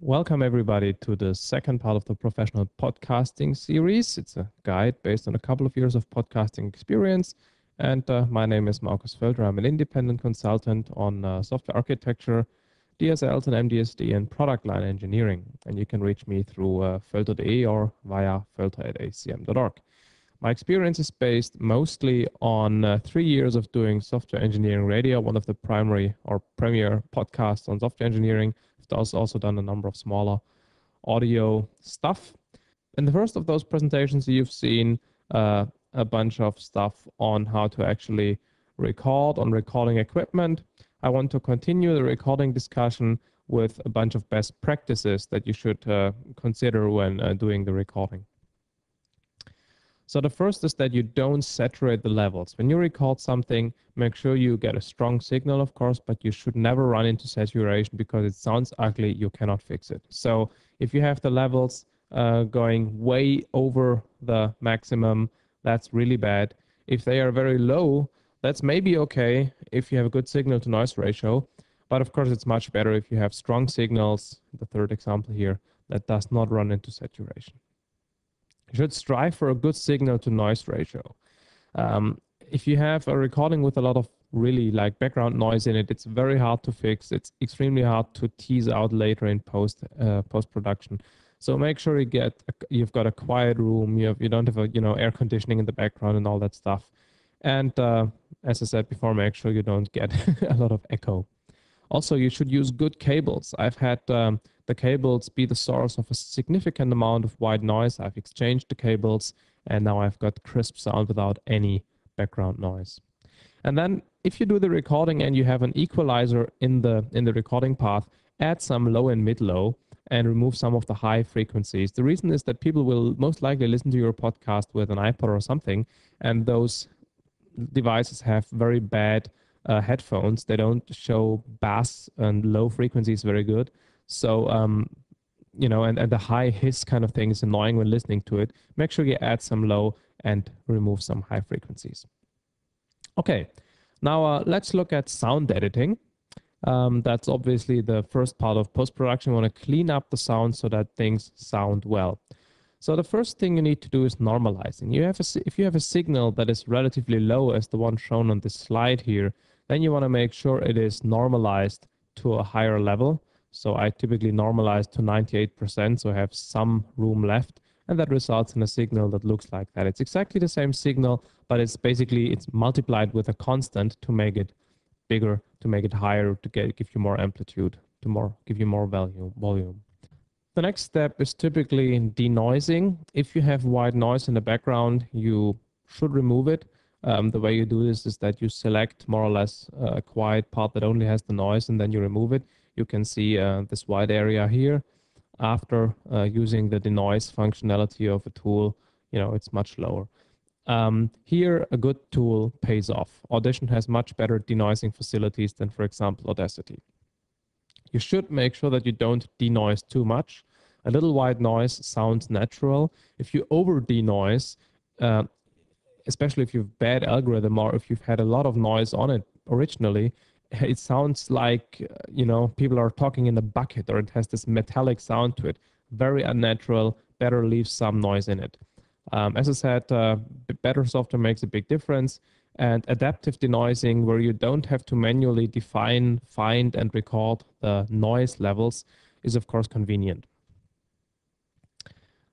Welcome everybody to the second part of the professional podcasting series. It's a guide based on a couple of years of podcasting experience. And my name is Markus Völter. I'm an independent consultant on software architecture, DSLs and MDSD and product line engineering. And you can reach me through völter.de or via völter@acm.org. My experience is based mostly on 3 years of doing software engineering radio, one of the primary or premier podcasts on software engineering. I've also done a number of smaller audio stuff. In the first of those presentations, you've seen a bunch of stuff on how to actually record on recording equipment. I want to continue the recording discussion with a bunch of best practices that you should consider when doing the recording. So the first is that you don't saturate the levels. When you record something, make sure you get a strong signal, of course, but you should never run into saturation because it sounds ugly, you cannot fix it. So if you have the levels going way over the maximum, that's really bad. If they are very low, that's maybe okay if you have a good signal to noise ratio, but of course it's much better if you have strong signals, the third example here, that does not run into saturation. You should strive for a good signal to noise ratio. If you have a recording with a lot of really like background noise in it, it's very hard to fix. It's extremely hard to tease out later in post production. So make sure you've got a quiet room. You don't have air conditioning in the background and all that stuff. And as I said before, make sure you don't get a lot of echo. Also, you should use good cables. I've had the cables be the source of a significant amount of white noise. I've exchanged the cables and now I've got crisp sound without any background noise. And then if you do the recording and you have an equalizer in the recording path, add some low and mid-low and remove some of the high frequencies. The reason is that people will most likely listen to your podcast with an iPod or something, and those devices have very bad headphones. They don't show bass and low frequencies very good. So, and the high hiss kind of thing is annoying when listening to it. Make sure you add some low and remove some high frequencies. Okay, now let's look at sound editing. That's obviously the first part of post-production. You want to clean up the sound so that things sound well. So the first thing you need to do is normalizing. If you have a signal that is relatively low as the one shown on this slide here, then you want to make sure it is normalized to a higher level. So I typically normalize to 98%, so I have some room left, and that results in a signal that looks like that. It's exactly the same signal, but it's multiplied with a constant to make it bigger, to make it higher, to give you more amplitude, give you more volume. The next step is typically in denoising. If you have white noise in the background, you should remove it. The way you do this is that you select more or less a quiet part that only has the noise, and then you remove it. You can see this white area here. After using the denoise functionality of a tool, it's much lower. Here, a good tool pays off. Audition has much better denoising facilities than, for example, Audacity. You should make sure that you don't denoise too much. A little white noise sounds natural. If you over denoise, especially if you have bad algorithm or if you've had a lot of noise on it originally, it sounds like, people are talking in a bucket, or it has this metallic sound to it. Very unnatural, better leave some noise in it. As I said, better software makes a big difference. And adaptive denoising, where you don't have to manually define, find, and record the noise levels, is of course convenient.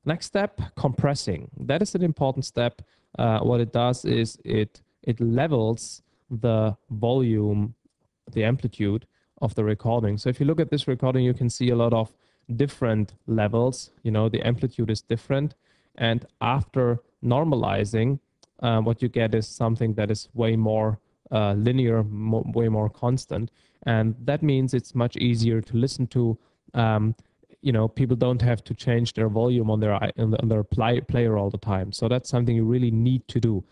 Next step, compressing. That is an important step. What it does is it levels the volume, the amplitude of the recording. So if you look at this recording, you can see a lot of different levels. The amplitude is different. And after normalizing, what you get is something that is way more linear, way more constant. And that means it's much easier to listen to. People don't have to change their volume on their player all the time. So that's something you really need to do.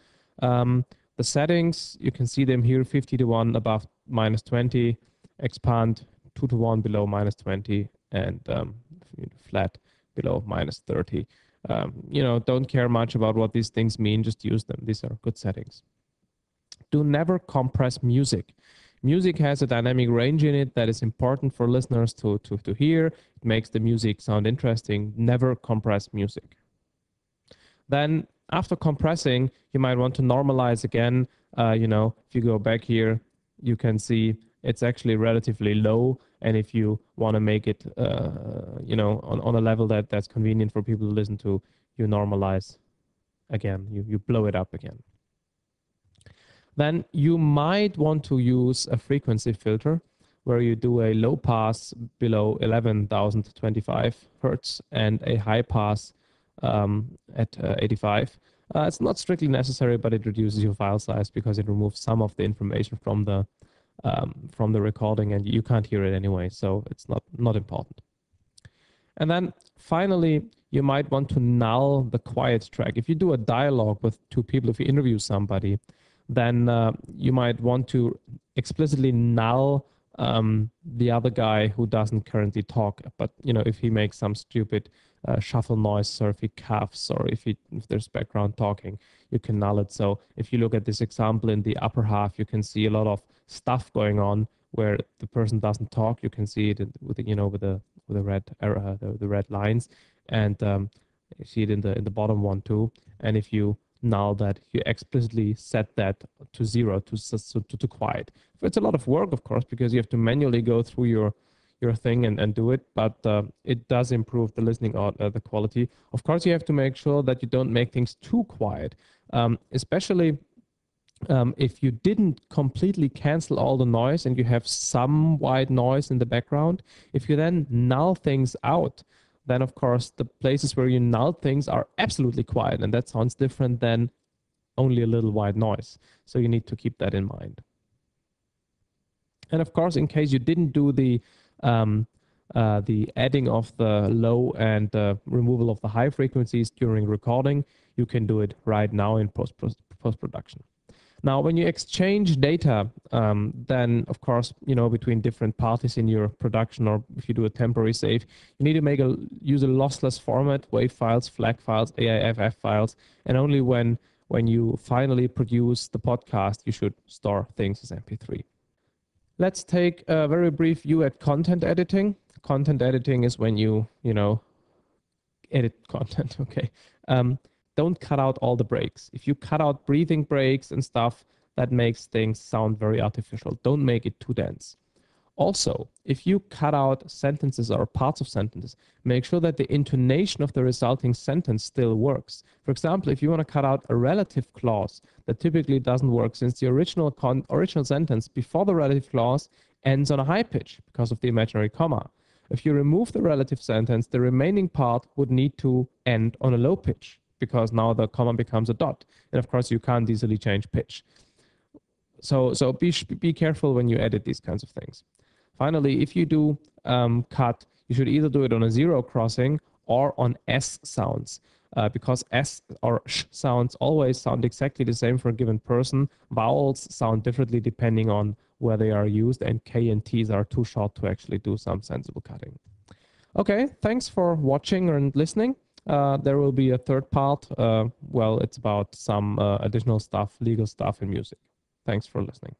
The settings, you can see them here, 50:1 above -20, expand 2:1 below -20, and flat below -30. Don't care much about what these things mean, just use them. These are good settings. Do never compress music. Music has a dynamic range in it that is important for listeners to hear. It makes the music sound interesting. Never compress music. Then after compressing, you might want to normalize again. If you go back here, you can see it's actually relatively low. And if you want to make it, on a level that's convenient for people to listen to, you normalize again. You blow it up again. Then you might want to use a frequency filter where you do a low pass below 11,025 hertz and a high pass at 85. It's not strictly necessary, but it reduces your file size because it removes some of the information from the recording, and you can't hear it anyway, so it's not important. And then finally, you might want to null the quiet track. If you do a dialogue with two people, if you interview somebody, then you might want to explicitly null the other guy who doesn't currently talk. But if he makes some stupid shuffle noise, or if he coughs, or if there's background talking, you can null it. So if you look at this example in the upper half, you can see a lot of stuff going on where the person doesn't talk. You can see it with the red arrow, the red lines, and you see it in the bottom one too. And if you null that, you explicitly set that to 0 to quiet. It's a lot of work, of course, because you have to manually go through your thing and do it, but it does improve the listening the quality. Of course, you have to make sure that you don't make things too quiet, especially if you didn't completely cancel all the noise and you have some white noise in the background. If you then null things out, then of course the places where you null things are absolutely quiet, and that sounds different than only a little white noise. So you need to keep that in mind. And of course, in case you didn't do the adding of the low and removal of the high frequencies during recording, you can do it right now in post-production. Now, when you exchange data, then of course, between different parties in your production, or if you do a temporary save, you need to use a lossless format, WAV files, FLAC files, AIFF files, and only when you finally produce the podcast, you should store things as MP3. Let's take a very brief view at content editing. Content editing is when you edit content, okay? Don't cut out all the breaks. If you cut out breathing breaks and stuff, that makes things sound very artificial. Don't make it too dense. Also, if you cut out sentences or parts of sentences, make sure that the intonation of the resulting sentence still works. For example, if you want to cut out a relative clause, that typically doesn't work since the original sentence before the relative clause ends on a high pitch because of the imaginary comma. If you remove the relative sentence, the remaining part would need to end on a low pitch, because now the comma becomes a dot. And of course, you can't easily change pitch. So be careful when you edit these kinds of things. Finally, if you do cut, you should either do it on a zero crossing or on S sounds, because S or sh sounds always sound exactly the same for a given person. Vowels sound differently depending on where they are used, and K and T's are too short to actually do some sensible cutting. Okay, thanks for watching and listening. There will be a third part. It's about some additional stuff, legal stuff, and music. Thanks for listening.